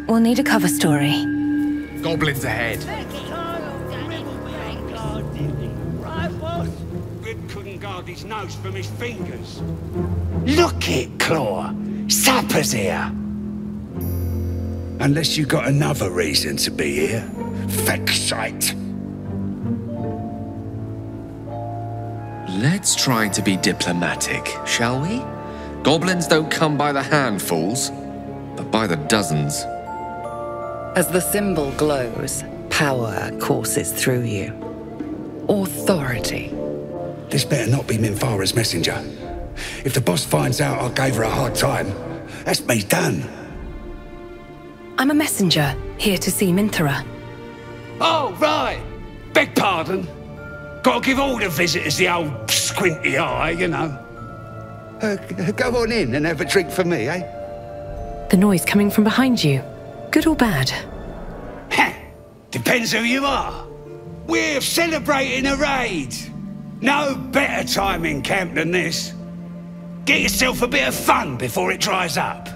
We'll need a cover story. Goblins ahead. Rip couldn't guard his nose from his fingers. Look it, Claw. Sapper's here. Unless you got another reason to be here. Feckshite. Let's try to be diplomatic, shall we? Goblins don't come by the handfuls, but by the dozens. As the symbol glows, power courses through you. Authority. This better not be Minthara's messenger. If the boss finds out I gave her a hard time, that's me done. I'm a messenger, here to see Minthara. Oh, right. Beg pardon. Gotta give all the visitors the old squinty eye, you know. Go on in and have a drink for me, eh? The noise coming from behind you. Good or bad? Depends who you are. We're celebrating a raid. No better time in camp than this. Get yourself a bit of fun before it dries up.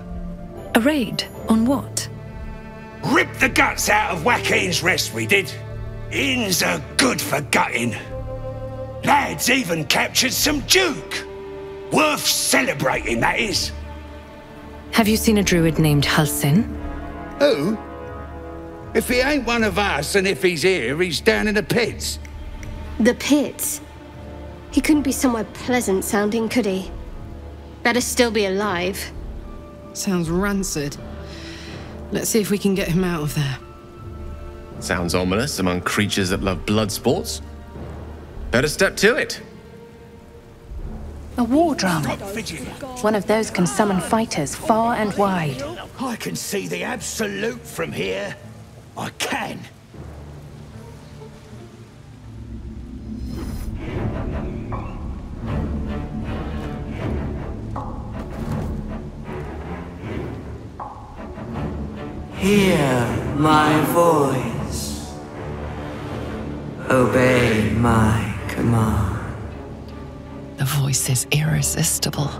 A raid? On what? Rip the guts out of Joaquin's Rest, we did. Inns are good for gutting. Lads even captured some Duke. Worth celebrating, that is. Have you seen a druid named Halsin? Who? If he ain't one of us, and if he's here, he's down in the pits. The pits? He couldn't be somewhere pleasant sounding, could he? Better still be alive. Sounds rancid. Let's see if we can get him out of there. Sounds ominous among creatures that love blood sports. Better step to it. A war drum. One of those can summon fighters far and wide. I can see the absolute from here. I can. Hear my voice. Obey my command. The voice is irresistible.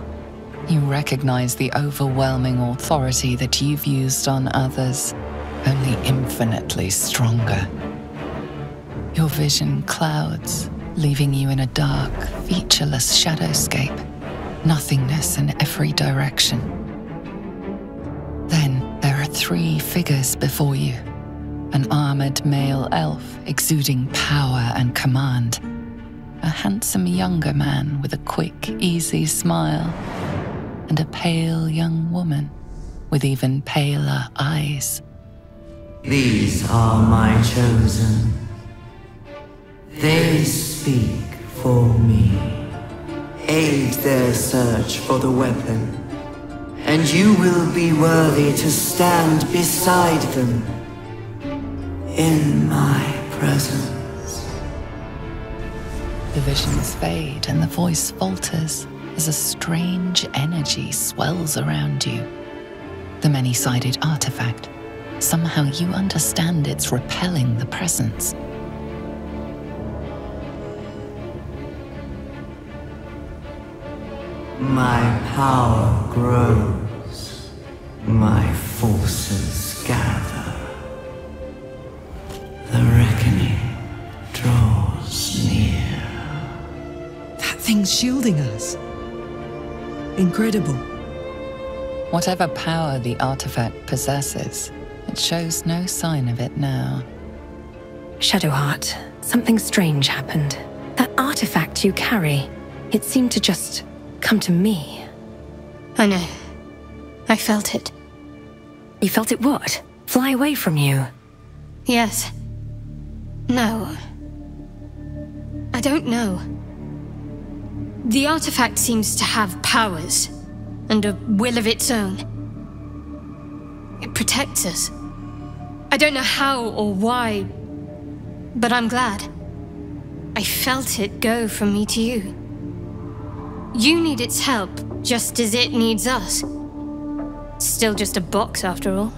You recognize the overwhelming authority that you've used on others, only infinitely stronger. Your vision clouds, leaving you in a dark, featureless shadowscape, nothingness in every direction. Then there are 3 figures before you. An armored male elf exuding power and command. A handsome younger man with a quick, easy smile. And a pale young woman with even paler eyes. These are my chosen. They speak for me. Aid their search for the weapon, and you will be worthy to stand beside them in my presence. The visions fade and the voice falters as a strange energy swells around you. The many-sided artifact. Somehow you understand it's repelling the presence. My power grows. My forces gather. The reckoning draws near. That thing's shielding us. Incredible. Whatever power the artifact possesses, it shows no sign of it now. Shadowheart, something strange happened. That artifact you carry, it seemed to just come to me. I know. I felt it. You felt it what? Fly away from you? Yes. No. I don't know. The artifact seems to have powers, and a will of its own. It protects us. I don't know how or why, but I'm glad. I felt it go from me to you. You need its help, just as it needs us. Still just a box, after all.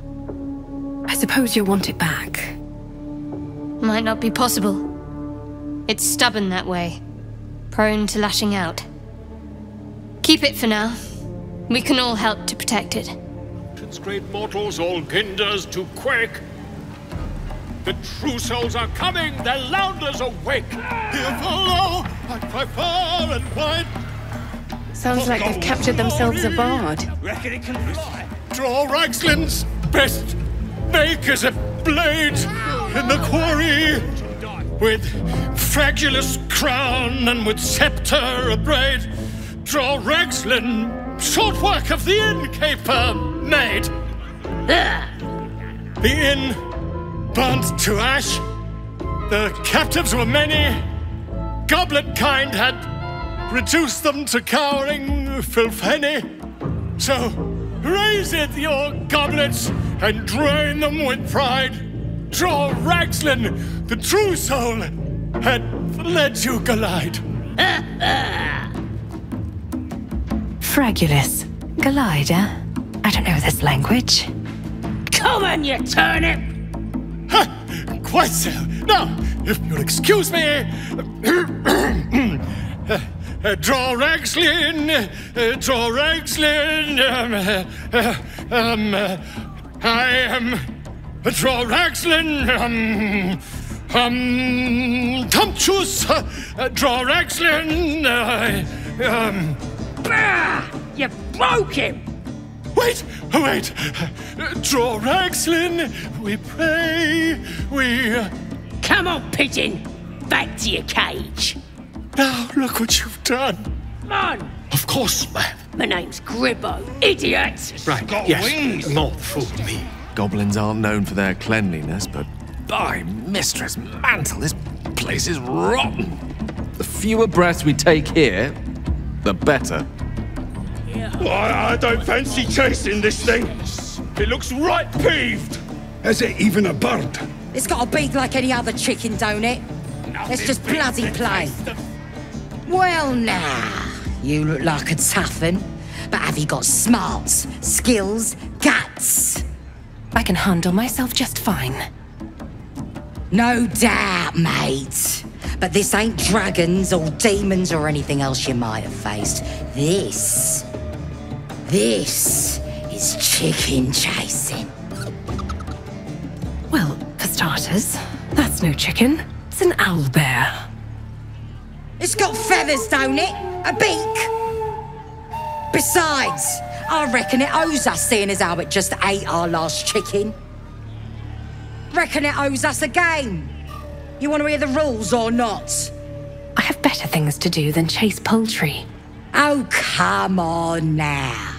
I suppose you'll want it back. Might not be possible. It's stubborn that way, prone to lashing out. Keep it for now. We can all help to protect it. Once great mortals, all ginders to quake. The true souls are coming, their lounders awake. Here follow, I cry far and wide. Sounds like they've captured themselves a bard. Reckon it can fly. Draw Ragslin's best, make as a blade in the quarry. With fragulous crown and with sceptre abraid. Draw Ragslin, short work of the inn caper made. The inn burnt to ash. The captives were many. Goblin kind had reduced them to cowering filfenny. So raise it, your goblets, and drain them with pride. Draw Ragslin, the true soul, had led you glide. Fragulous. Glide, eh? I don't know this language. Come on, you turnip! Quite so. Now, if you'll excuse me... draw Ragslin, I am... Draw Ragslin, Tumptuous, draw Ragslin, Bah! You broke him! Wait! Draw Ragslin, we pray, we... Come on, pigeon! Back to your cage! Now, look what you've done! Come on! Of course, ma'am. My name's Gribbo, idiot! Right, got yes, wings. not fool me. Goblins aren't known for their cleanliness, but by Mistress Mantle, this place is rotten. The fewer breaths we take here, the better. I don't fancy chasing this thing. It looks right peeved. Is it even a bird? It's got a beak like any other chicken, don't it? Let's just bloody play. Well, now, you look like a tough un, but have you got smarts, skills, guts? I can handle myself just fine. No doubt, mate. But this ain't dragons or demons or anything else you might have faced. This is chicken chasing. Well, for starters, that's no chicken. It's an owlbear. It's got feathers, don't it? A beak? Besides, I reckon it owes us, seeing as how it just ate our last chicken. Reckon it owes us a game. You want to hear the rules or not? I have better things to do than chase poultry. Oh, come on now.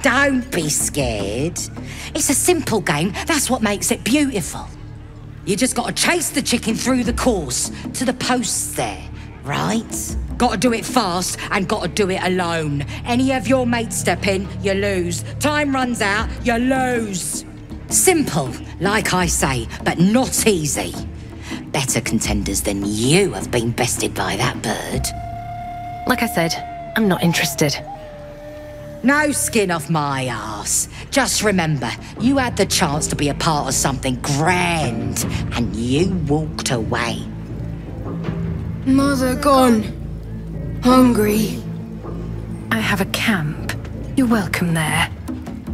Don't be scared. It's a simple game. That's what makes it beautiful. You just got to chase the chicken through the course to the posts there, right? Got to do it fast and got to do it alone. Any of your mates step in, you lose. Time runs out, you lose. Simple, like I say, but not easy. Better contenders than you have been bested by that bird. Like I said, I'm not interested. No skin off my arse. Just remember, you had the chance to be a part of something grand, and you walked away. Mother gone. Hungry. I have a camp. You're welcome there.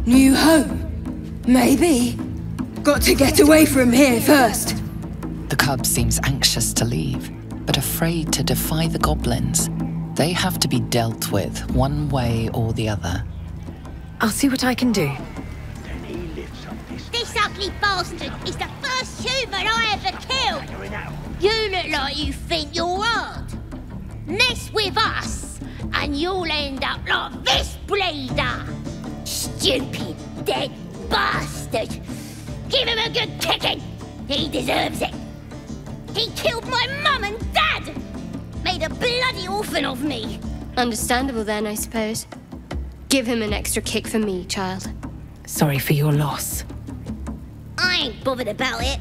New home. Maybe. Got to get away from here first. The cub seems anxious to leave, but afraid to defy the goblins. They have to be dealt with one way or the other. I'll see what I can do. This ugly bastard is the first human I ever killed! You look like you think you're hard. Mess with us, and you'll end up like this bleeder! Stupid, dead bastard! Give him a good kicking! He deserves it! He killed my mum and dad! Made a bloody orphan of me! Understandable then, I suppose. Give him an extra kick for me, child. Sorry for your loss. I ain't bothered about it.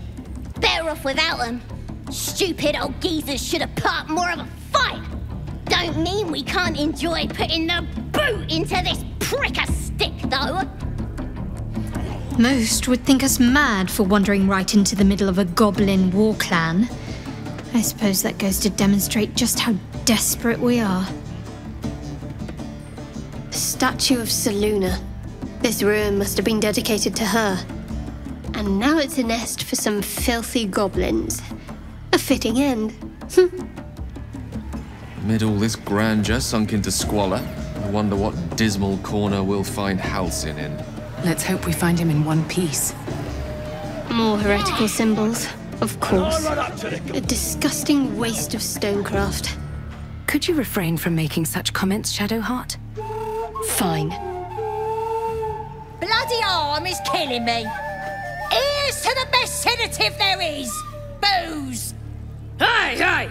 Better off without them. Stupid old geezers should have put up more of a fight. Don't mean we can't enjoy putting the boot into this prick a stick, though. Most would think us mad for wandering right into the middle of a goblin war clan. I suppose that goes to demonstrate just how desperate we are. Statue of Seluna. This ruin must have been dedicated to her. And now it's a nest for some filthy goblins. A fitting end. Amid all this grandeur sunk into squalor, I wonder what dismal corner we'll find Halsin in. Let's hope we find him in one piece. More heretical symbols, of course. A disgusting waste of stonecraft. Could you refrain from making such comments, Shadowheart? Fine. Bloody arm is killing me. Here's to the best sedative there is. Booze. Hey!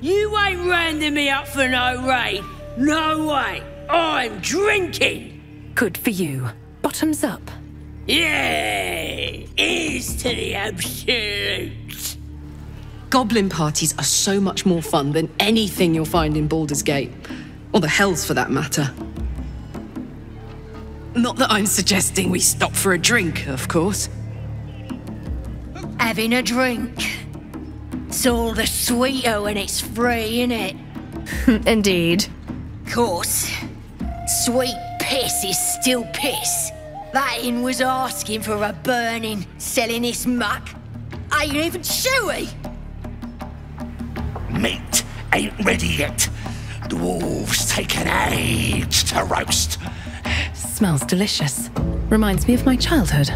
You ain't rounding me up for no raid. No way. I'm drinking. Good for you. Bottoms up. Yeah! Here's to the absolute. Goblin parties are so much more fun than anything you'll find in Baldur's Gate. Or the Hells, for that matter. Not that I'm suggesting we stop for a drink, of course. Having a drink. It's all the sweeter when it's free, innit? Indeed. Course. Sweet piss is still piss. That inn was asking for a burning, selling this muck. Ain't even chewy. Meat ain't ready yet. Dwarves take an age to roast. Smells delicious. Reminds me of my childhood.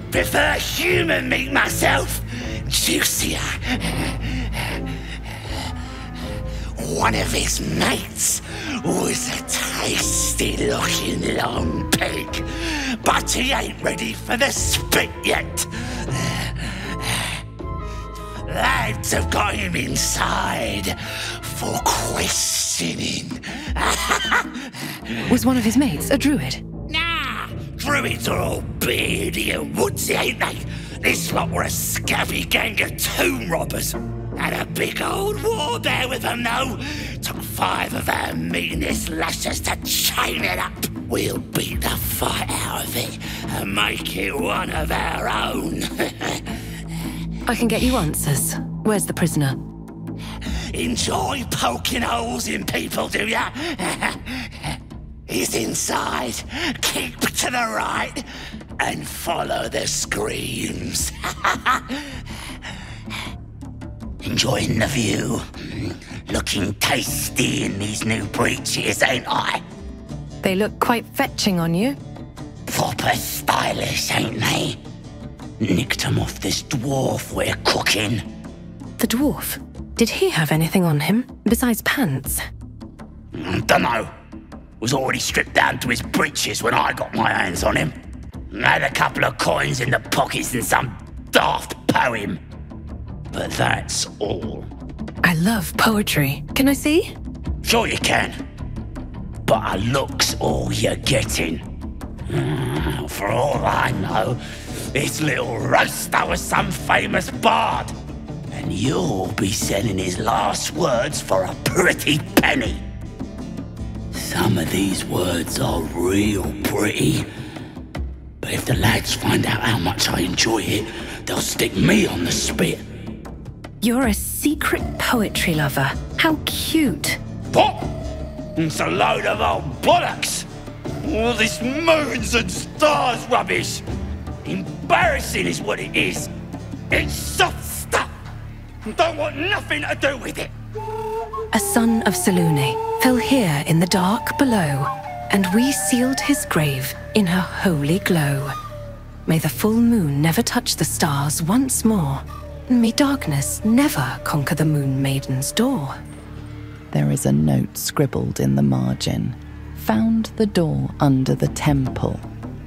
Prefer human meat myself. Juicier. One of his mates was a tasty-looking long pig, but he ain't ready for the spit yet. Lads have got him inside for questioning. Was one of his mates a druid? Nah, druids are all beardy and woodsy, ain't they? This lot were a scabby gang of tomb robbers. Had a big old war there with them, though. Took 5 of our meanest lashes to chain it up. We'll beat the fight out of it and make it one of our own. I can get you answers. Where's the prisoner? Enjoy poking holes in people, do ya? He's inside. Keep to the right and follow the screams. Enjoying the view. Looking tasty in these new breeches, ain't I? They look quite fetching on you. Proper stylish, ain't they? Nicked 'em off this dwarf we're cooking. The dwarf? Did he have anything on him besides pants? Dunno. Was already stripped down to his breeches when I got my hands on him. Had a couple of coins in the pockets and some daft poem. But that's all. I love poetry. Can I see? Sure you can. But a look's all you're getting. For all I know, this little roaster was some famous bard. And you'll be selling his last words for a pretty penny. Some of these words are real pretty. But if the lads find out how much I enjoy it, they'll stick me on the spit. You're a secret poetry lover. How cute. What? It's a load of old bollocks. All this moons and stars rubbish. Embarrassing is what it is. It's soft stuff. Don't want nothing to do with it. A son of Selûne fell here in the dark below, and we sealed his grave in her holy glow. May the full moon never touch the stars once more. May darkness never conquer the Moon Maiden's door. There is a note scribbled in the margin. Found the door under the temple.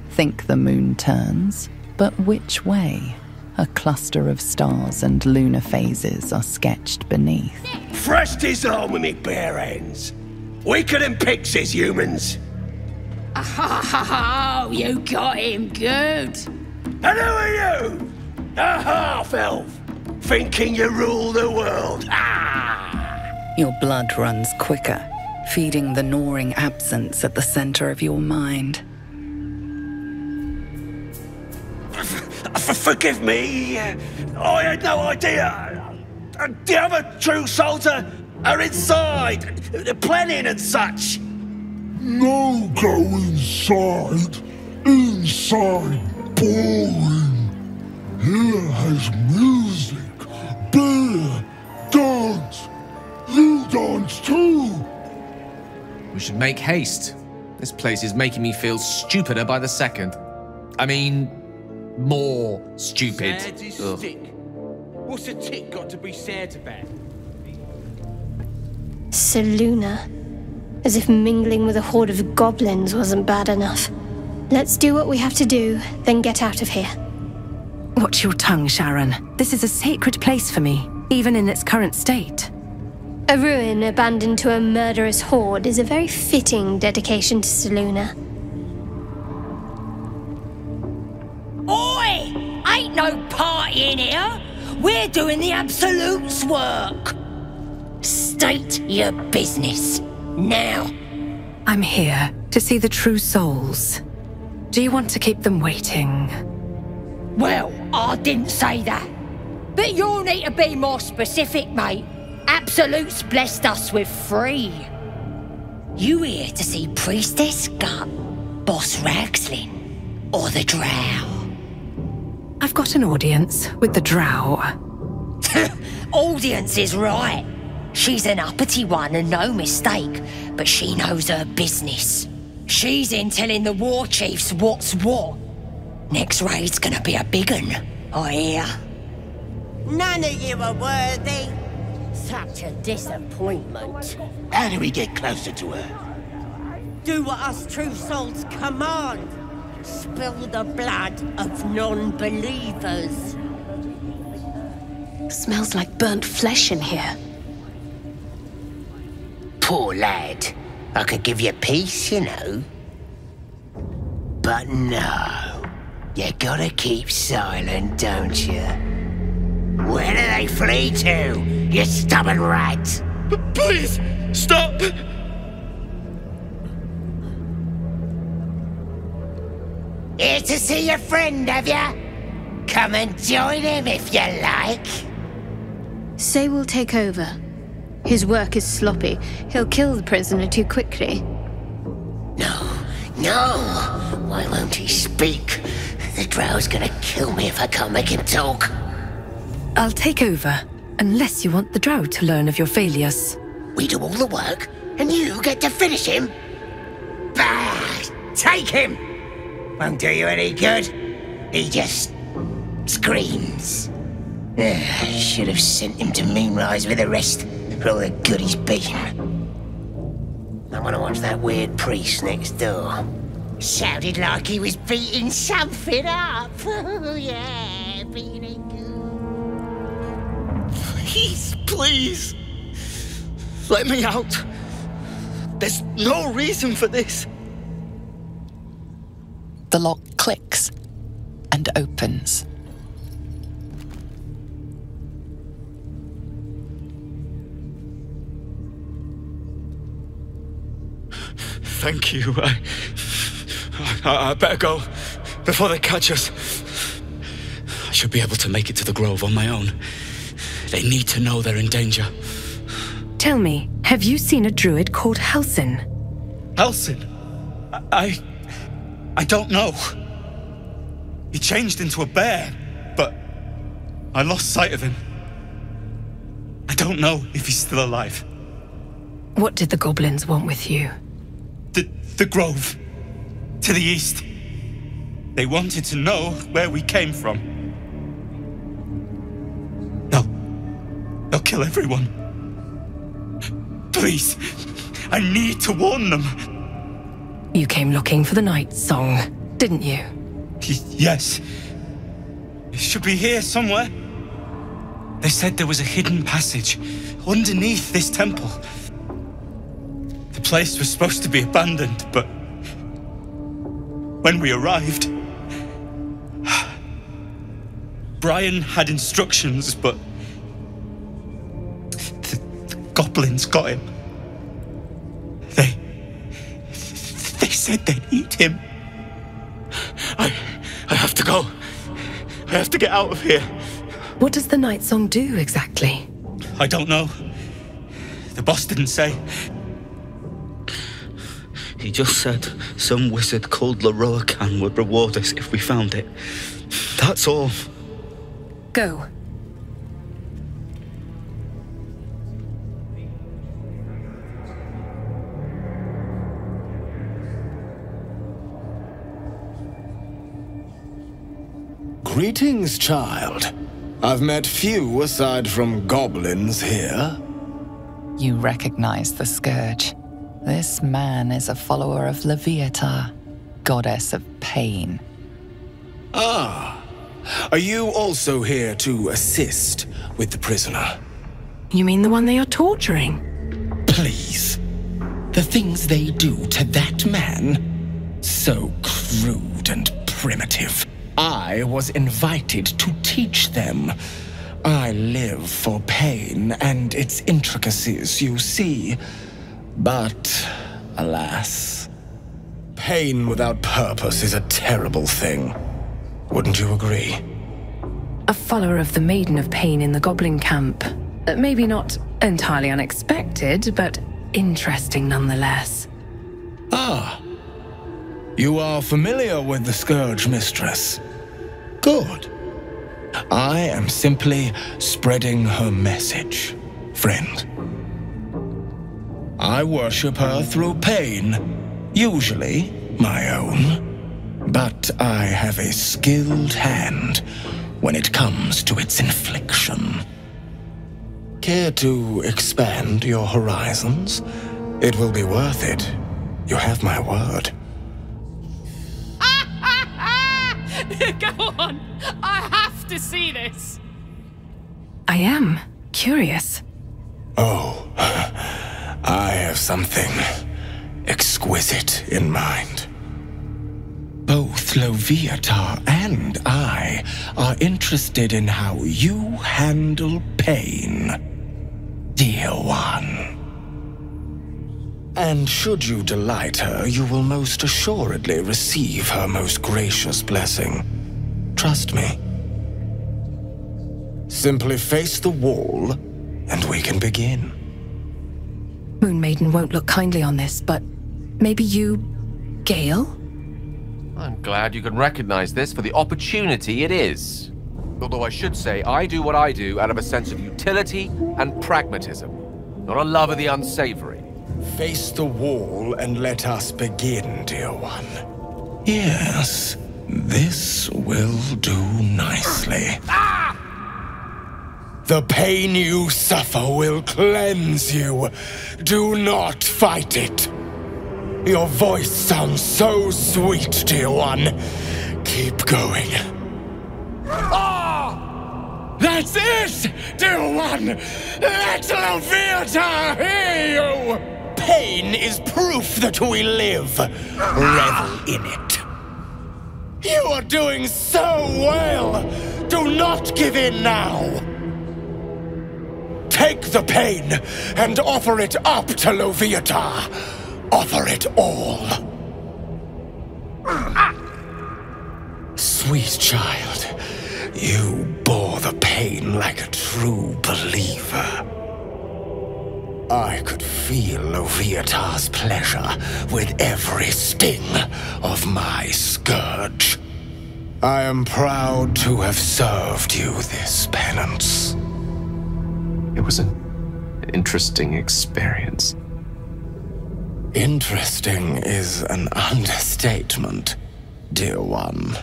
Think the moon turns, but which way? A cluster of stars and lunar phases are sketched beneath. Thrust his arm with me bare hands. Weaker than pixies, humans. Oh, you got him good. And who are you? A half-elf, thinking you rule the world. Your blood runs quicker, feeding the gnawing absence at the center of your mind. Forgive me. I had no idea. The other true souls are inside, planning and such. No go inside. Inside boring. Here has music, beer, dance. You dance too. We should make haste. This place is making me feel stupider by the second. I mean, more stupid. Sad is stick. What's a tick got to be sad about? Selûne. As if mingling with a horde of goblins wasn't bad enough. Let's do what we have to do, then get out of here. Watch your tongue, Sharon. This is a sacred place for me, even in its current state. A ruin abandoned to a murderous horde is a very fitting dedication to Selûne. Oi! Ain't no party in here! We're doing the Absolute's work! State your business, now. I'm here to see the true souls. Do you want to keep them waiting? Well, I didn't say that. But you'll need to be more specific, mate. Absolute's blessed us with 3. You here to see Priestess Gut, Boss Ragslin, or the Drow? I've got an audience with the Drow. Audience is right. She's an uppity one and no mistake, but she knows her business. She's in telling the war chiefs what's what. Next raid's gonna be a big un, I hear. None of you are worthy. Such a disappointment. How do we get closer to her? Do what us true souls command. Spill the blood of non-believers. Smells like burnt flesh in here. Poor lad. I could give you peace, you know. But no. You gotta keep silent, don't you? Where do they flee to, you stubborn rat? Please, stop! Here to see your friend, have ya? Come and join him if you like. Say we'll take over. His work is sloppy. He'll kill the prisoner too quickly. No. Why won't he speak? The Drow's gonna kill me if I can't make him talk. I'll take over, unless you want the Drow to learn of your failures. We do all the work, and you get to finish him? Bah! Take him! Won't do you any good. He just screams. Should have sent him to Moonrise with the rest, for all the good he's been. I want to watch that weird priest next door. Sounded like he was beating something up. Oh, yeah, beating it good. Please. Let me out. There's no reason for this. The lock clicks and opens. Thank you. I better go before they catch us. I should be able to make it to the Grove on my own. They need to know they're in danger. Tell me, have you seen a druid called Halsin? Halsin? I don't know. He changed into a bear, but I lost sight of him. I don't know if he's still alive. What did the goblins want with you? The Grove. To the east. They wanted to know where we came from. They'll kill everyone. Please, I need to warn them. You came looking for the night song, didn't you? Yes. It should be here somewhere. They said there was a hidden passage underneath this temple. The place was supposed to be abandoned, but when we arrived, Brian had instructions, but the goblins got him. They said they'd eat him. I have to go. I have to get out of here. What does the night song do exactly? I don't know. The boss didn't say. He just said, Some wizard called Leroacan would reward us if we found it. That's all. Go. Greetings, child. I've met few aside from goblins here. You recognize the Scourge. This man is a follower of Leviatar, goddess of pain. Ah. Are you also here to assist with the prisoner? You mean the one they are torturing? Please. The things they do to that man? So crude and primitive. I was invited to teach them. I live for pain and its intricacies, you see. But, alas, pain without purpose is a terrible thing. Wouldn't you agree? A follower of the Maiden of Pain in the Goblin camp. Maybe not entirely unexpected, but interesting nonetheless. Ah. You are familiar with the Scourge, Mistress. Good. I am simply spreading her message, friend. I worship her through pain, usually my own. But I have a skilled hand when it comes to its infliction. Care to expand your horizons? It will be worth it. You have my word. Go on! I have to see this! I am curious. Oh, I have something exquisite in mind. Both Leviatar and I are interested in how you handle pain, dear one. And should you delight her, you will most assuredly receive her most gracious blessing. Trust me. Simply face the wall, and we can begin. Moon Maiden won't look kindly on this, but maybe you, Gale? I'm glad you can recognize this for the opportunity it is. Although I should say, I do what I do out of a sense of utility and pragmatism, not a love of the unsavory. Face the wall and let us begin, dear one. Yes, this will do nicely. The pain you suffer will cleanse you. Do not fight it. Your voice sounds so sweet, dear one. Keep going. Ah! That's it, dear one! Let Leviatar hear you! Pain is proof that we live. Revel in it. You are doing so well! Do not give in now! Take the pain and offer it up to Leviatar. Offer it all. Sweet child, you bore the pain like a true believer. I could feel Leviatar's pleasure with every sting of my scourge. I am proud to have served you this penance. It was an interesting experience. Interesting is an understatement, dear one.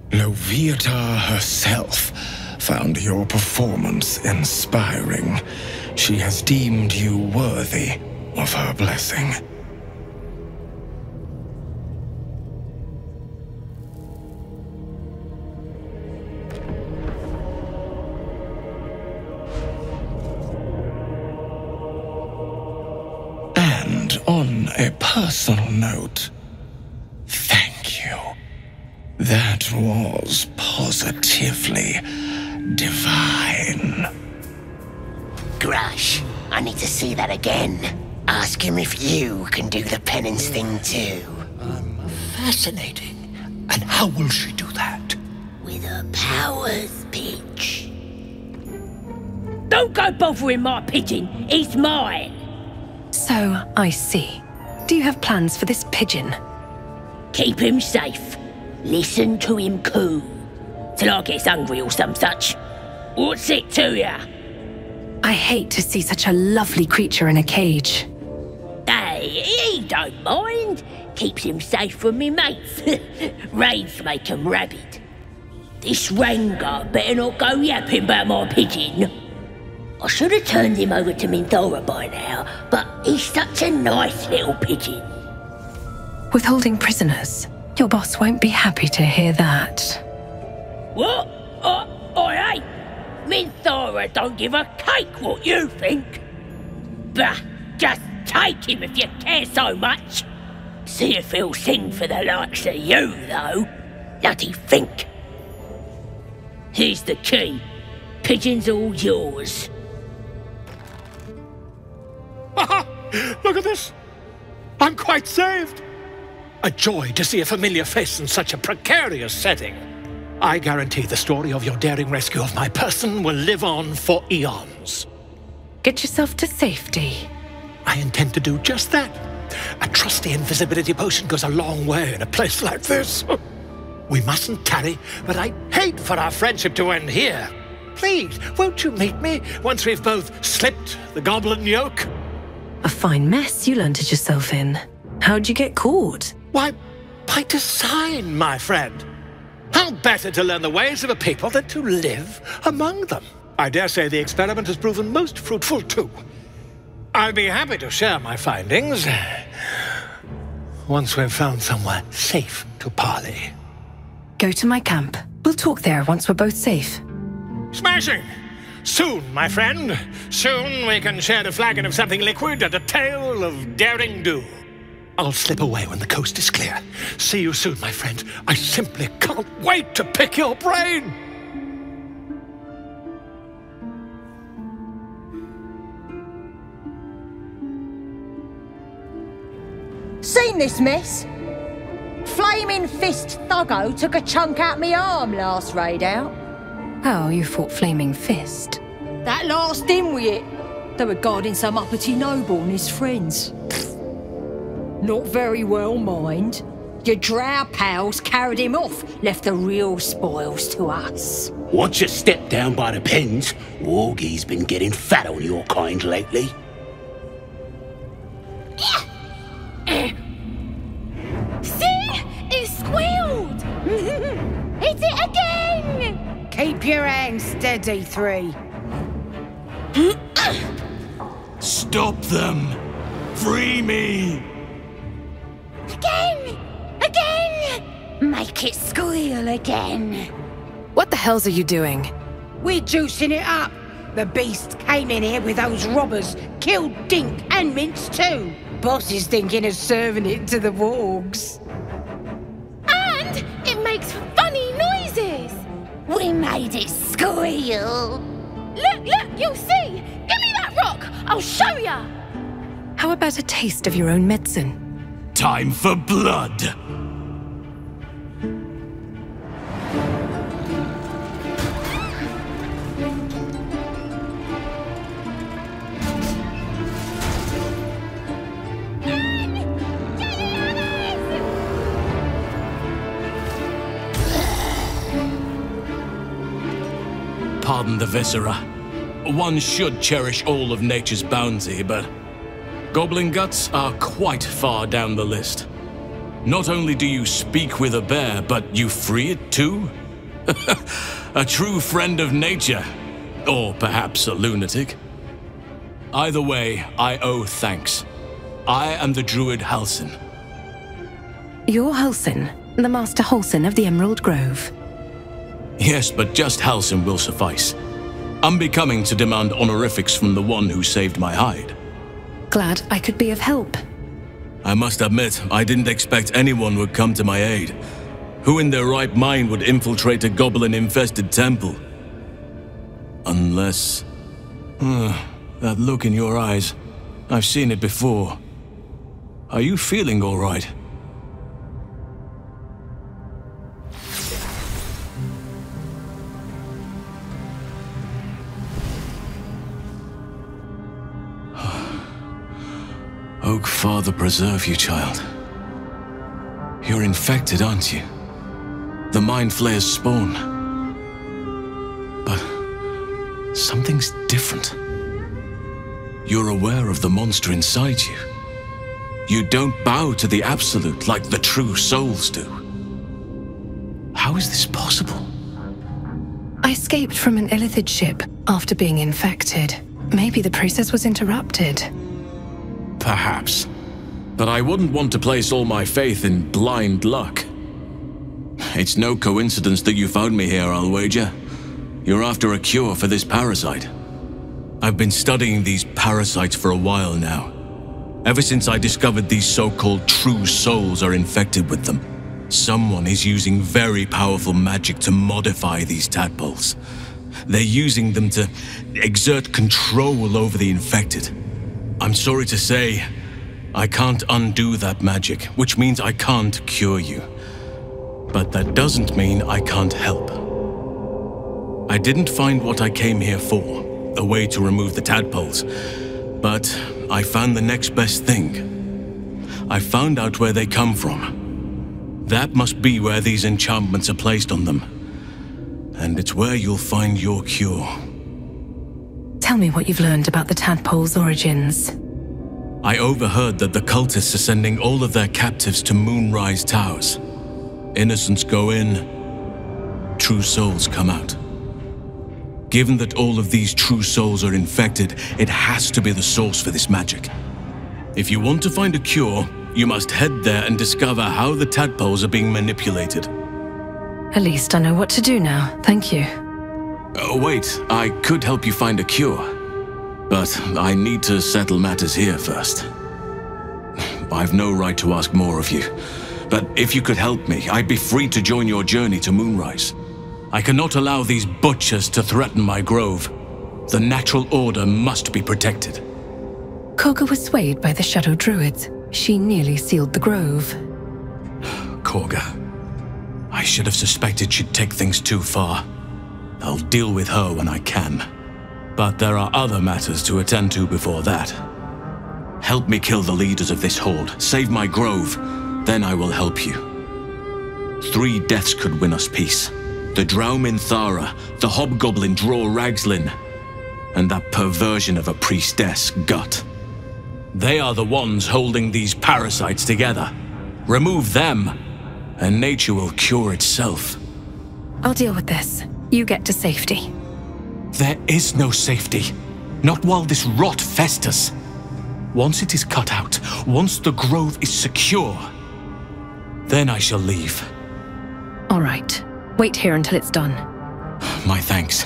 Leviatar herself found your performance inspiring. She has deemed you worthy of her blessing. And on a personal note, thank you. That was positively divine. Grush, I need to see that again. Ask him if you can do the penance thing too. Fascinating. And how will she do that? With her powers, Pitch. Don't go bothering my pigeon. It's mine. So, I see. Do you have plans for this pigeon? Keep him safe. Listen to him coo. Till I gets hungry or some such. What's it to ya? I hate to see such a lovely creature in a cage. Hey, he don't mind. Keeps him safe from me mates. Raids make him rabid. This Ranger better not go yapping about my pigeon. I should have turned him over to Minthara by now, but he's such a nice little pigeon. Withholding prisoners? Your boss won't be happy to hear that. What? I ain't. Minthara don't give a cake what you think. Bah, just take him if you care so much. See if he'll sing for the likes of you, though. Bloody think. Here's the key. Pigeon's all yours. Look at this! I'm quite saved! A joy to see a familiar face in such a precarious setting. I guarantee the story of your daring rescue of my person will live on for eons. Get yourself to safety. I intend to do just that. A trusty invisibility potion goes a long way in a place like this. We mustn't tarry, but I'd hate for our friendship to end here. Please, won't you meet me once we've both slipped the goblin yoke? A fine mess you landed yourself in. How'd you get caught? Why, by design, my friend. How better to learn the ways of a people than to live among them? I dare say the experiment has proven most fruitful, too. I'll be happy to share my findings once we've found somewhere safe to parley. Go to my camp. We'll talk there once we're both safe. Smashing! Soon, my friend. Soon we can share a flagon of something liquid and a tale of daring do. I'll slip away when the coast is clear. See you soon, my friend. I simply can't wait to pick your brain! Seen this mess? Flaming Fist Thuggo took a chunk out me arm last raid out. Oh, you fought Flaming Fist? That last in with it. They were guarding some uppity noble and his friends. Not very well, mind. Your drow pals carried him off, left the real spoils to us. Watch your step down by the pens. Wargie's been getting fat on your kind lately. See? It squealed! Hit it again! Keep your hands steady, Three. Stop them! Free me! Again! Again! Make it squeal again. What the hells are you doing? We're juicing it up. The beast came in here with those robbers, killed Dink and Mince too. Boss is thinking of serving it to the wargs. And it makes funny noises. We made it squeal. Look, you'll see. Give me that rock. I'll show ya. How about a taste of your own medicine? Time for blood! Pardon the viscera. One should cherish all of nature's bounty, but goblin guts are quite far down the list. Not only do you speak with a bear, but you free it too? A true friend of nature. Or perhaps a lunatic. Either way, I owe thanks. I am the druid Halsin. You're Halsin, the Master Halsin of the Emerald Grove. Yes, but just Halsin will suffice. Unbecoming to demand honorifics from the one who saved my hide. Glad I could be of help. I must admit, I didn't expect anyone would come to my aid. Who in their right mind would infiltrate a goblin-infested temple? Unless... that look in your eyes. I've seen it before. Are you feeling all right? Oak Father preserve you, child. You're infected, aren't you? The Mind Flayer's spawn. But something's different. You're aware of the monster inside you. You don't bow to the Absolute like the true souls do. How is this possible? I escaped from an Illithid ship after being infected. Maybe the process was interrupted. Perhaps. But I wouldn't want to place all my faith in blind luck. It's no coincidence that you found me here, I'll wager. You're after a cure for this parasite. I've been studying these parasites for a while now. Ever since I discovered these so-called true souls are infected with them. Someone is using very powerful magic to modify these tadpoles. They're using them to exert control over the infected. I'm sorry to say, I can't undo that magic, which means I can't cure you. But that doesn't mean I can't help. I didn't find what I came here for, a way to remove the tadpoles, but I found the next best thing. I found out where they come from. That must be where these enchantments are placed on them. And it's where you'll find your cure. Tell me what you've learned about the tadpole's origins. I overheard that the cultists are sending all of their captives to Moonrise Towers. Innocents go in, true souls come out. Given that all of these true souls are infected, it has to be the source for this magic. If you want to find a cure, you must head there and discover how the tadpoles are being manipulated. At least I know what to do now, thank you. Wait, I could help you find a cure. But I need to settle matters here first. I've no right to ask more of you. But if you could help me, I'd be free to join your journey to Moonrise. I cannot allow these butchers to threaten my grove. The natural order must be protected. Korga was swayed by the Shadow Druids. She nearly sealed the grove. Korga. I should have suspected she'd take things too far. I'll deal with her when I can. But there are other matters to attend to before that. Help me kill the leaders of this horde, save my grove, then I will help you. 3 deaths could win us peace. The drow Minthara, the hobgoblin draw Ragslin, and that perversion of a priestess, Gut. They are the ones holding these parasites together. Remove them, and nature will cure itself. I'll deal with this. You get to safety. There is no safety. Not while this rot festers. Once it is cut out, once the grove is secure, then I shall leave. All right. Wait here until it's done. My thanks.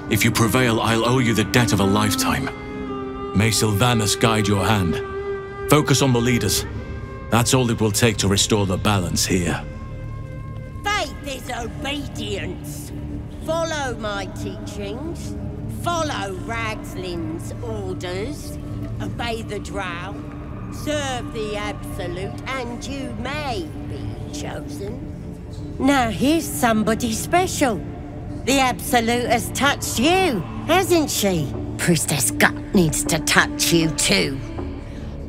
If you prevail, I'll owe you the debt of a lifetime. May Sylvanus guide your hand. Focus on the leaders. That's all it will take to restore the balance here. Faith is obedience. Follow my teachings. Follow Ragslin's orders. Obey the drow. Serve the Absolute, and you may be chosen. Now here's somebody special. The Absolute has touched you, hasn't she? Priestess Gut needs to touch you too.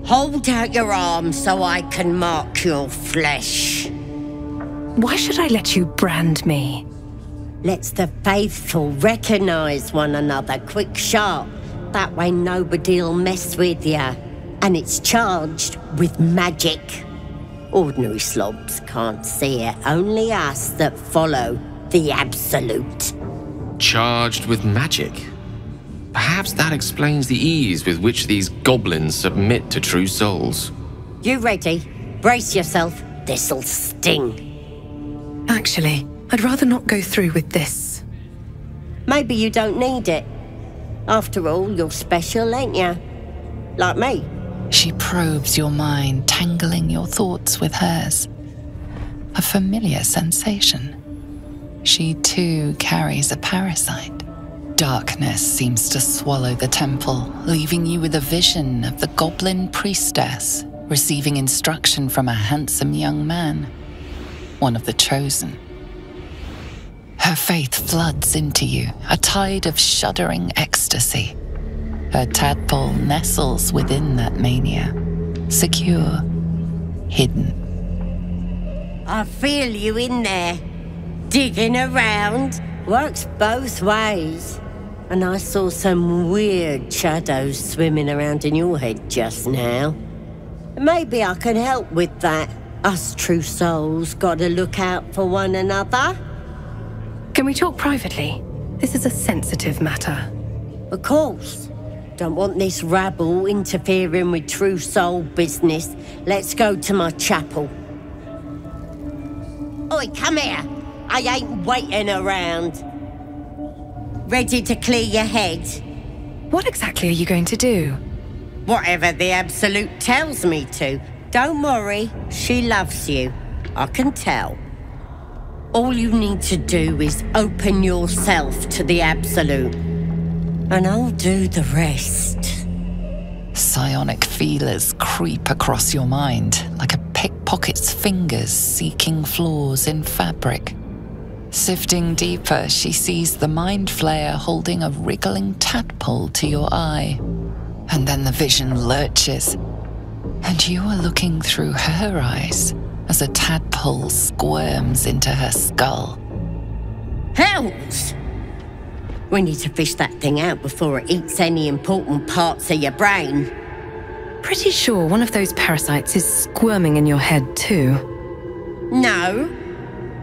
Hold out your arms so I can mark your flesh. Why should I let you brand me? Let's the faithful recognize one another quick sharp. That way nobody'll mess with ya. And it's charged with magic. Ordinary slobs can't see it, only us that follow the Absolute. Charged with magic? Perhaps that explains the ease with which these goblins submit to true souls. You ready? Brace yourself. This'll sting. Actually, I'd rather not go through with this. Maybe you don't need it. After all, you're special, ain't you? Like me. She probes your mind, tangling your thoughts with hers. A familiar sensation. She too carries a parasite. Darkness seems to swallow the temple, leaving you with a vision of the goblin priestess receiving instruction from a handsome young man, one of the chosen. Her faith floods into you, a tide of shuddering ecstasy. Her tadpole nestles within that mania, secure, hidden. I feel you in there. Digging around works both ways. And I saw some weird shadows swimming around in your head just now. Maybe I can help with that. Us true souls gotta look out for one another. Can we talk privately? This is a sensitive matter. Of course. Don't want this rabble interfering with true soul business. Let's go to my chapel. Oi, come here. I ain't waiting around. Ready to clear your head? What exactly are you going to do? Whatever the Absolute tells me to. Don't worry, she loves you. I can tell. All you need to do is open yourself to the Absolute. And I'll do the rest. Psionic feelers creep across your mind like a pickpocket's fingers seeking flaws in fabric. Sifting deeper, she sees the mind flayer holding a wriggling tadpole to your eye. And then the vision lurches, and you are looking through her eyes as a tadpole squirms into her skull. Hells! We need to fish that thing out before it eats any important parts of your brain. Pretty sure one of those parasites is squirming in your head too. No.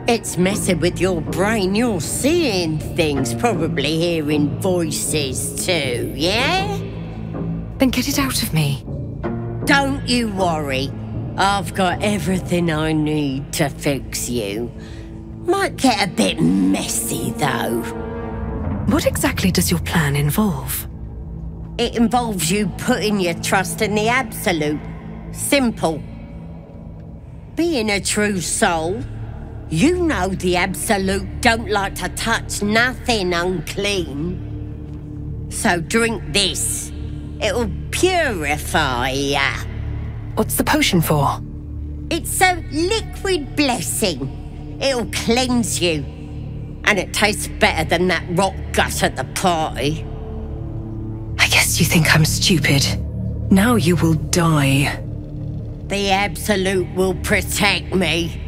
It's messing with your brain. You're seeing things, probably hearing voices too, yeah? Then get it out of me. Don't you worry. I've got everything I need to fix you. Might get a bit messy, though. What exactly does your plan involve? It involves you putting your trust in the Absolute. Simple. Being a true soul, you know the Absolute don't like to touch nothing unclean. So drink this. It'll purify ya. What's the potion for? It's a liquid blessing. It'll cleanse you. And it tastes better than that rot gut at the party. I guess you think I'm stupid. Now you will die. The Absolute will protect me.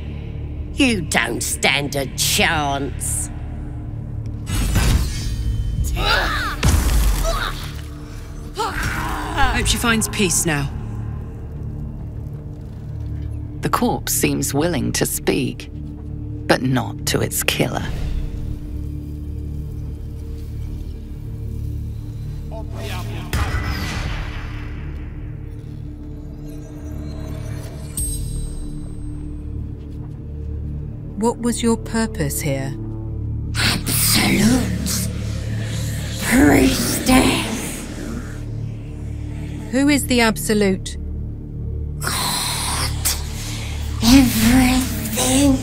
You don't stand a chance. Hope she finds peace now. The corpse seems willing to speak, but not to its killer. What was your purpose here? Absolute priestess. Who is the Absolute? God. Everything.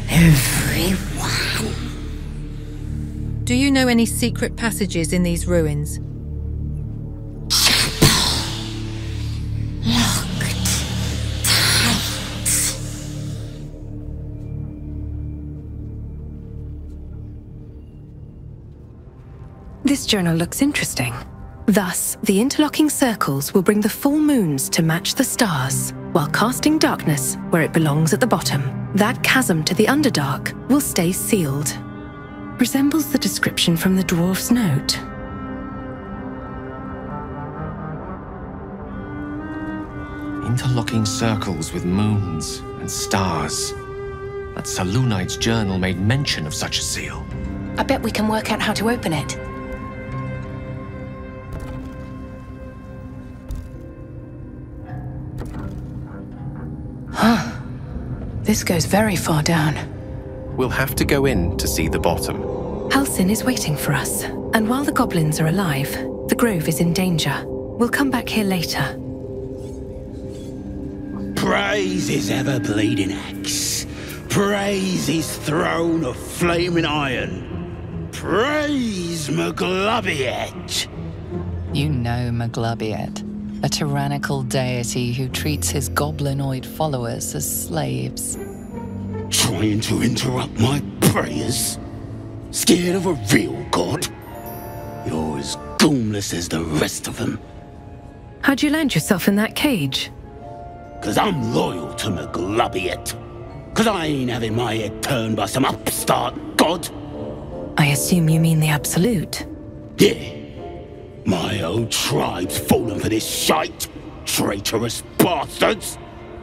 Everyone. Do you know any secret passages in these ruins? This journal looks interesting. Thus, the interlocking circles will bring the full moons to match the stars, while casting darkness where it belongs at the bottom. That chasm to the Underdark will stay sealed. Resembles the description from the dwarf's note. Interlocking circles with moons and stars. That Selûnite's journal made mention of such a seal. I bet we can work out how to open it. Huh. This goes very far down. We'll have to go in to see the bottom. Halsin is waiting for us, and while the goblins are alive, the grove is in danger. We'll come back here later. Praise his ever-bleeding axe. Praise his throne of flaming iron. Praise Maglubiet. You know Maglubiet, a tyrannical deity who treats his goblinoid followers as slaves. Trying to interrupt my prayers? Scared of a real god? You're as goomless as the rest of them. How'd you land yourself in that cage? 'Cause I'm loyal to Maglubiet. 'Cause I ain't having my head turned by some upstart god. I assume you mean the Absolute? Yeah. My old tribe's fallen for this shite. Traitorous bastards.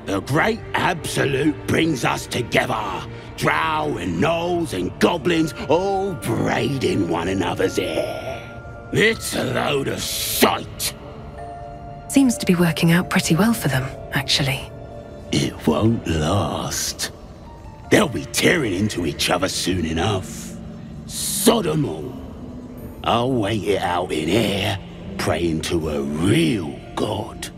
The great Absolute brings us together. Drow and gnolls and goblins all braiding one another's hair. It's a load of shite. Seems to be working out pretty well for them, actually. It won't last. They'll be tearing into each other soon enough. Sod 'em all. I'll wait it out in air, praying to a real god.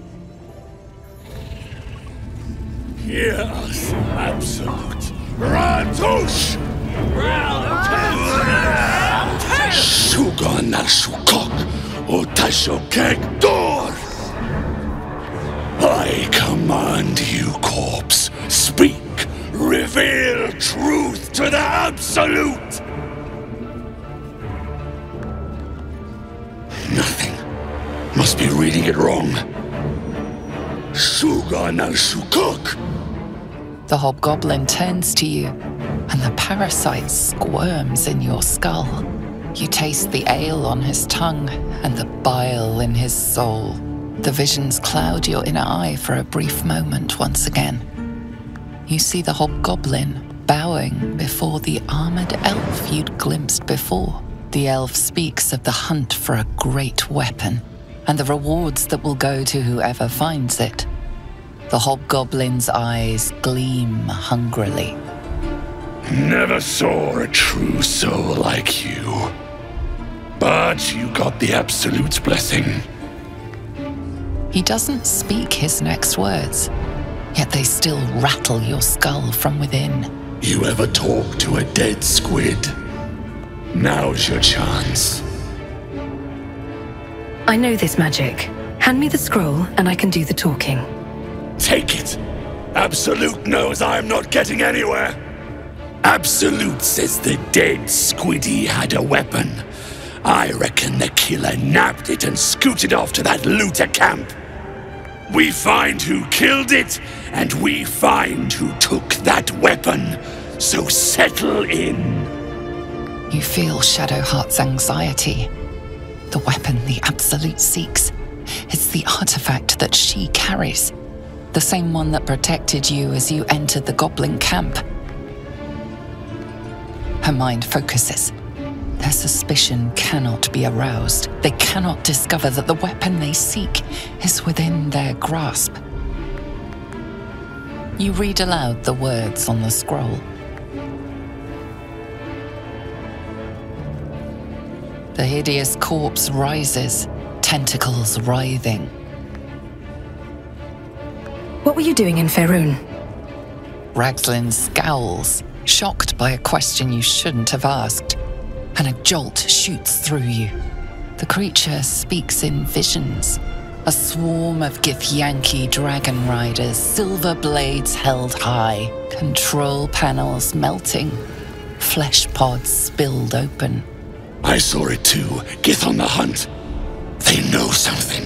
Yes, Absolute. Ratush! Sugar na shukok, otashokek dor! I command you, corpse. Speak. Reveal truth to the Absolute! Nothing. Must be reading it wrong. Sugar na shukok. The hobgoblin turns to you, and the parasite squirms in your skull. You taste the ale on his tongue and the bile in his soul. The visions cloud your inner eye for a brief moment once again. You see the hobgoblin bowing before the armored elf you'd glimpsed before. The elf speaks of the hunt for a great weapon and the rewards that will go to whoever finds it. The hobgoblin's eyes gleam hungrily. Never saw a true soul like you. But you got the Absolute's blessing. He doesn't speak his next words, yet they still rattle your skull from within. You ever talk to a dead squid? Now's your chance. I know this magic. Hand me the scroll and I can do the talking. Take it. Absolute knows I'm not getting anywhere. Absolute says the dead squiddy had a weapon. I reckon the killer nabbed it and scooted off to that looter camp. We find who killed it, and we find who took that weapon. So settle in. You feel Shadowheart's anxiety. The weapon the Absolute seeks. It's the artifact that she carries. The same one that protected you as you entered the goblin camp. Her mind focuses. Their suspicion cannot be aroused. They cannot discover that the weapon they seek is within their grasp. You read aloud the words on the scroll. The hideous corpse rises, tentacles writhing. What were you doing in Faerun? Ragzlin scowls, shocked by a question you shouldn't have asked, and a jolt shoots through you. The creature speaks in visions. A swarm of Githyanki dragon riders, silver blades held high, control panels melting, flesh pods spilled open. I saw it too. Gith on the hunt. They know something.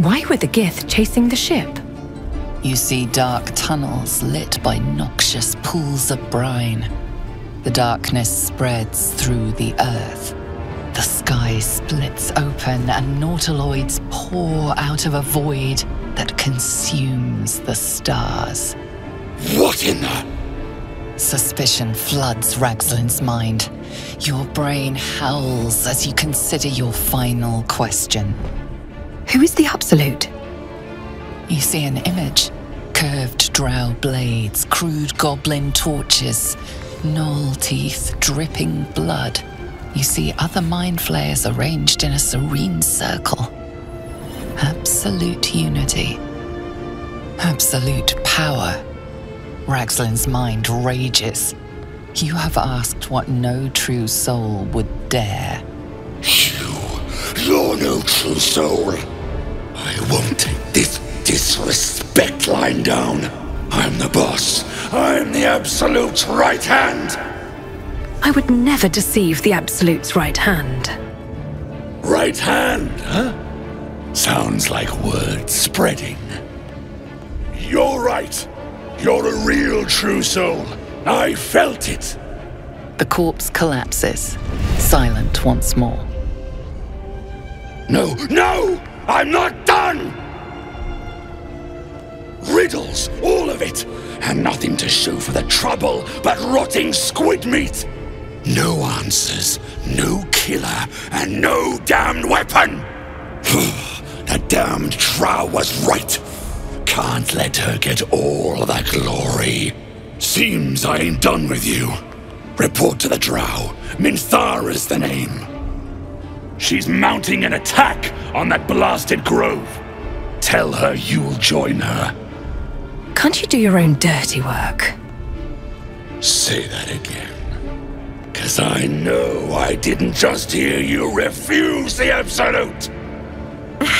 Why were the Gith chasing the ship? You see dark tunnels lit by noxious pools of brine. The darkness spreads through the earth. The sky splits open and nautiloids pour out of a void that consumes the stars. What in the... Suspicion floods Ragzlin's mind. Your brain howls as you consider your final question. Who is the Absolute? You see an image. Curved drow blades, crude goblin torches, gnoll teeth dripping blood. You see other mind flayers arranged in a serene circle. Absolute unity. Absolute power. Ragzlin's mind rages. You have asked what no true soul would dare. You're no true soul. I won't take this disrespect lying down. I'm the boss. I'm the Absolute's right hand. I would never deceive the Absolute's right hand. Right hand, huh? Sounds like word spreading. You're right. You're a real true soul. I felt it. The corpse collapses, silent once more. No, no! I'm not done! Riddles, all of it, and nothing to show for the trouble but rotting squid meat. No answers, no killer, and no damned weapon. The damned Drow was right. Can't let her get all the glory. Seems I ain't done with you. Report to the Drow. Minthara's the name. She's mounting an attack on that blasted grove. Tell her you'll join her. Can't you do your own dirty work? Say that again. 'Cause I know I didn't just hear you refuse the Absolute.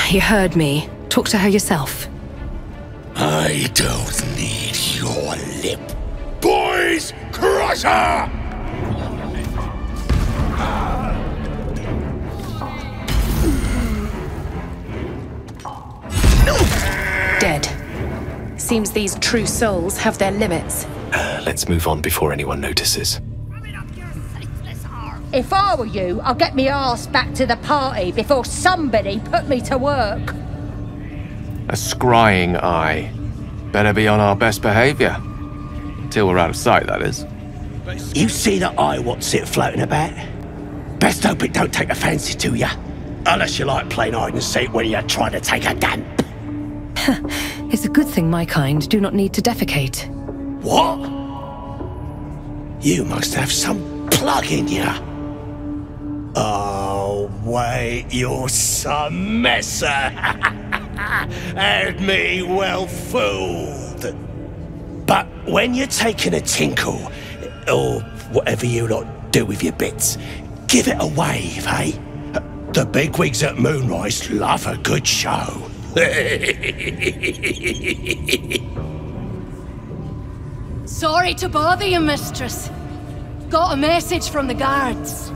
You heard me. Talk to her yourself. I don't need your lip. Boys, crush her! Dead. Seems these true souls have their limits. Let's move on before anyone notices. If I were you, I'd get me arse back to the party before somebody put me to work. A scrying eye. Better be on our best behavior. Till we're out of sight, that is. You see that eye what's it floating about? Best hope it don't take a fancy to you. Unless you like playing hide and seek when you're trying to take a damp. It's a good thing my kind do not need to defecate. What? You must have some plug in you. Oh, wait, you're some messer. Had me well fooled. But when you're taking a tinkle, or whatever you lot do with your bits, give it a wave, eh? The bigwigs at Moonrise love a good show. Sorry to bother you, mistress. Got a message from the guards.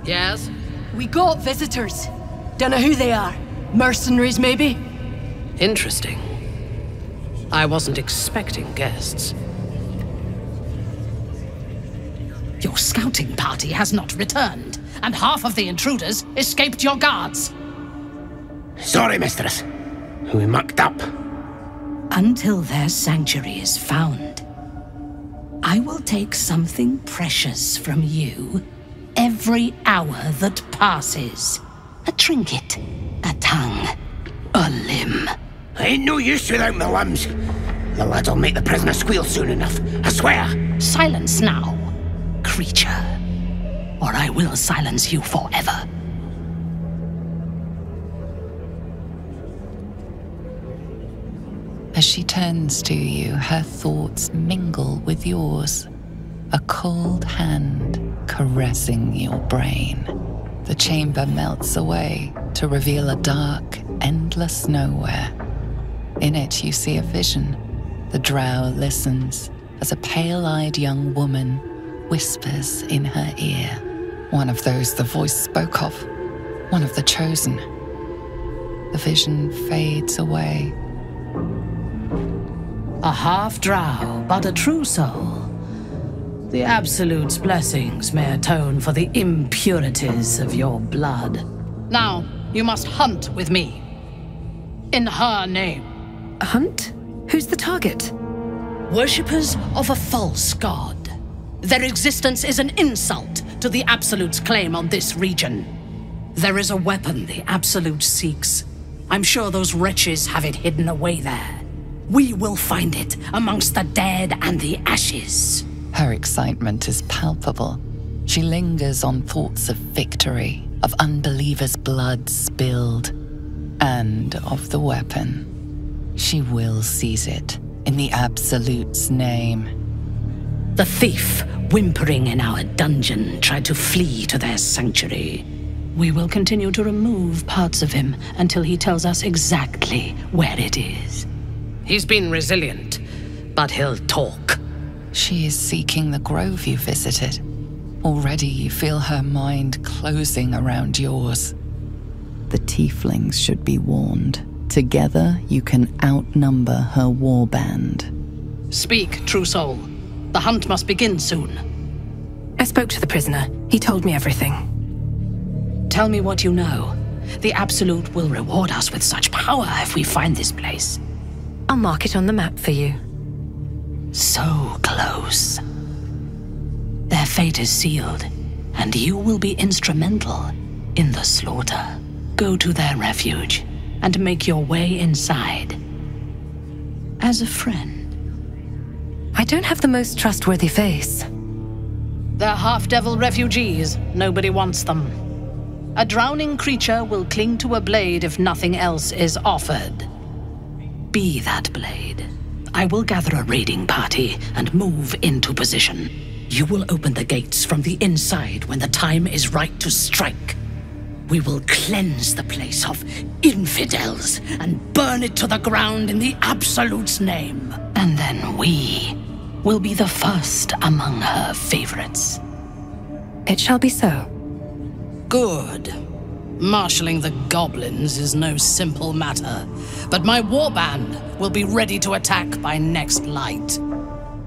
Yes? We got visitors. Don't know who they are. Mercenaries, maybe? Interesting. I wasn't expecting guests. Your scouting party has not returned, and half of the intruders escaped your guards. Sorry, mistress. We mucked up. Until their sanctuary is found, I will take something precious from you every hour that passes. A trinket, a tongue, a limb. Ain't no use without my limbs. The lad'll make the prisoner squeal soon enough, I swear. Silence now, creature, or I will silence you forever. As she turns to you, her thoughts mingle with yours. A cold hand caressing your brain. The chamber melts away to reveal a dark, endless nowhere. In it, you see a vision. The drow listens as a pale-eyed young woman whispers in her ear. One of those the voice spoke of. One of the chosen. The vision fades away. A half-drow, but a true soul. The Absolute's blessings may atone for the impurities of your blood. Now, you must hunt with me. In her name. Hunt? Who's the target? Worshippers of a false god. Their existence is an insult to the Absolute's claim on this region. There is a weapon the Absolute seeks. I'm sure those wretches have it hidden away there. We will find it amongst the dead and the ashes. Her excitement is palpable. She lingers on thoughts of victory, of unbelievers' blood spilled, and of the weapon. She will seize it, in the Absolute's name. The thief, whimpering in our dungeon, tried to flee to their sanctuary. We will continue to remove parts of him until he tells us exactly where it is. He's been resilient, but he'll talk. She is seeking the grove you visited. Already you feel her mind closing around yours. The tieflings should be warned. Together you can outnumber her warband. Speak, true soul. The hunt must begin soon. I spoke to the prisoner. He told me everything. Tell me what you know. The Absolute will reward us with such power if we find this place. I'll mark it on the map for you. So close. Their fate is sealed, and you will be instrumental in the slaughter. Go to their refuge and make your way inside. As a friend. I don't have the most trustworthy face. They're half-devil refugees. Nobody wants them. A drowning creature will cling to a blade if nothing else is offered. Be that blade. I will gather a raiding party and move into position. You will open the gates from the inside when the time is right to strike. We will cleanse the place of infidels and burn it to the ground in the Absolute's name. And then we will be the first among her favorites. It shall be so. Good. Marshalling the goblins is no simple matter, but my warband will be ready to attack by next light.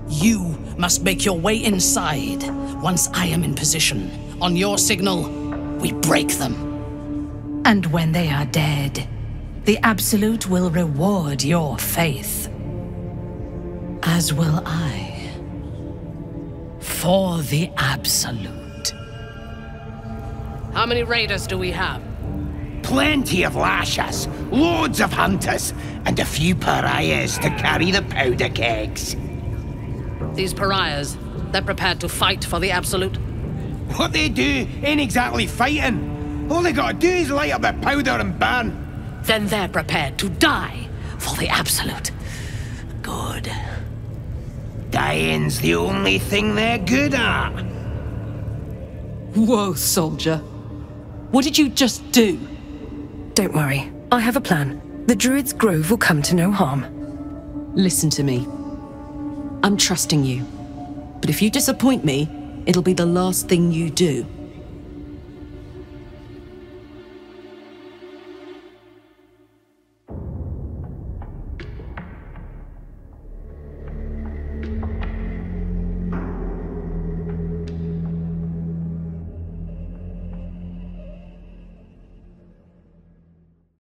You must make your way inside. Once I am in position, on your signal, we break them. And when they are dead, the Absolute will reward your faith. As will I. For the Absolute. How many raiders do we have? Plenty of lashers, loads of hunters, and a few pariahs to carry the powder kegs. These pariahs, they're prepared to fight for the Absolute? What they do ain't exactly fighting. All they gotta do is light up the powder and burn. Then they're prepared to die for the Absolute. Good. Dying's the only thing they're good at. Whoa, soldier. What did you just do? Don't worry. I have a plan. The Druid's Grove will come to no harm. Listen to me. I'm trusting you. But if you disappoint me, it'll be the last thing you do.